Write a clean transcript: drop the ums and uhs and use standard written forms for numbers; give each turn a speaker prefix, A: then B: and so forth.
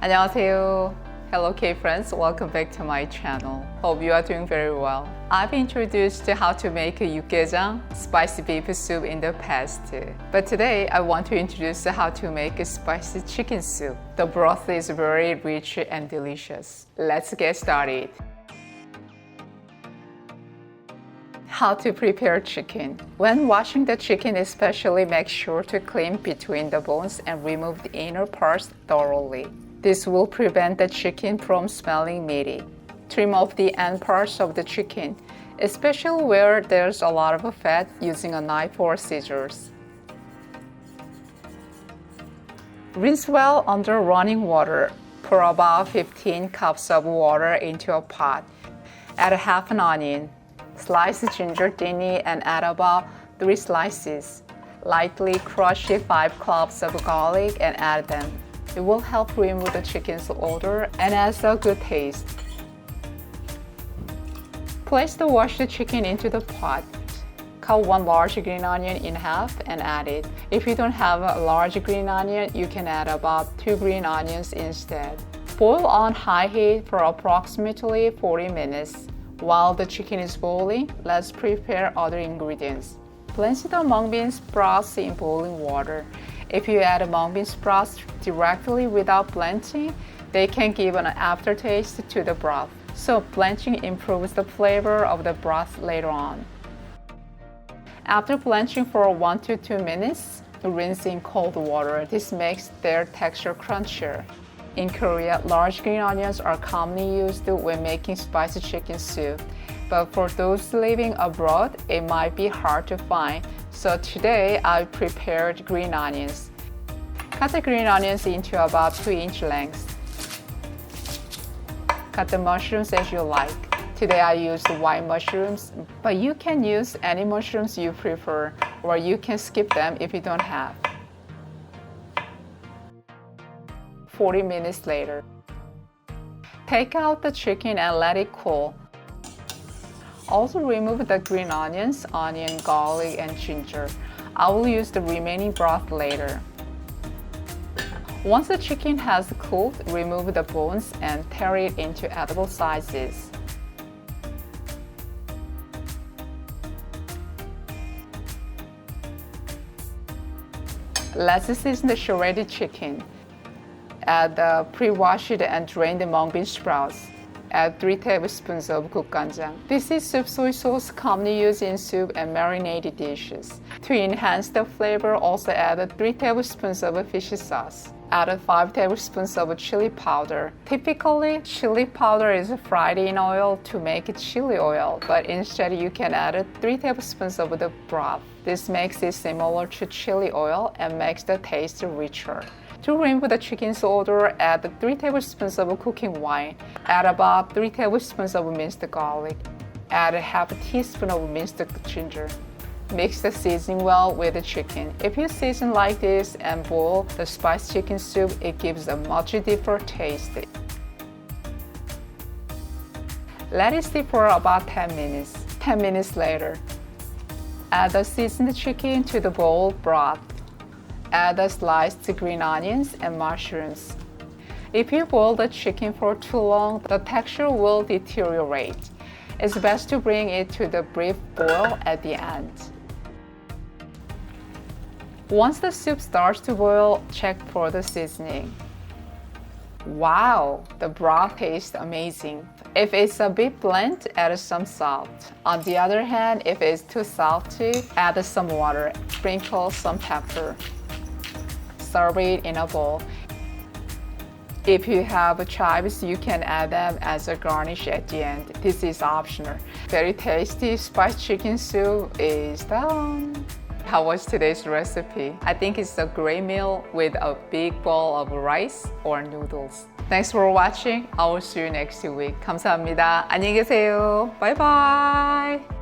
A: 안녕하세요. Hello K-friends, welcome back to my channel. Hope you are doing very well. I've introduced how to make a 육개장, spicy beef soup in the past. But today I want to introduce how to make a spicy chicken soup. The broth is very rich and delicious. Let's get started. How to prepare chicken. When washing the chicken, especially make sure to clean between the bones and remove the inner parts thoroughly. This will prevent the chicken from smelling meaty. Trim off the end parts of the chicken, especially where there's a lot of fat, using a knife or scissors. Rinse well under running water. Pour about 15 cups of water into a pot. Add half an onion. Slice ginger thinly and add about 3 slices. Lightly crush 5 cloves of garlic and add them. It will help remove the chicken's odor and adds a good taste. Place the washed chicken into the pot. Cut 1 large green onion in half and add it. If you don't have a large green onion, you can add about 2 green onions instead. Boil on high heat for approximately 40 minutes. While the chicken is boiling, let's prepare other ingredients. Blanch the mung bean sprouts in boiling water. If you add mung bean sprouts directly without blanching, they can give an aftertaste to the broth. So blanching improves the flavor of the broth later on. After blanching for 1 to 2 minutes, rinse in cold water. This makes their texture crunchier. In Korea, large green onions are commonly used when making spicy chicken soup. But for those living abroad, it might be hard to find. So today, I prepared green onions. Cut the green onions into about 2-inch lengths. Cut the mushrooms as you like. Today I used white mushrooms, but you can use any mushrooms you prefer, or you can skip them if you don't have. 40 minutes later. Take out the chicken and let it cool. Also remove the green onions, onion, garlic, and ginger. I will use the remaining broth later. Once the chicken has cooled, remove the bones and tear it into edible sizes. Let's season the shredded chicken. Add the pre-washed and drained mung bean sprouts. Add 3 tablespoons of 국간장. This is soup soy sauce commonly used in soup and marinated dishes. To enhance the flavor, also add 3 tablespoons of fish sauce. Add 5 tablespoons of chili powder. Typically, chili powder is fried in oil to make it chili oil, but instead you can add 3 tablespoons of the broth. This makes it similar to chili oil and makes the taste richer. To remove the chicken's odor, add 3 tablespoons of cooking wine. Add about 3 tablespoons of minced garlic. Add half a teaspoon of minced ginger. Mix the seasoning well with the chicken. If you season like this and boil the spiced chicken soup, it gives a much different taste. Let it steep for about 10 minutes. 10 minutes later, add the seasoned chicken to the boiled broth. Add the sliced green onions and mushrooms. If you boil the chicken for too long, the texture will deteriorate. It's best to bring it to the brief boil at the end. Once the soup starts to boil, check for the seasoning. Wow, the broth tastes amazing. If it's a bit bland, add some salt. On the other hand, if it's too salty, add some water. Sprinkle some pepper. Serve it in a bowl. If you have chives, you can add them as a garnish at the end. This is optional. Very tasty spiced chicken soup is done. How was today's recipe? I think it's a great meal with a big bowl of rice or noodles. Thanks for watching. I will see you next week. 감사합니다. 안녕히 계세요. Bye bye.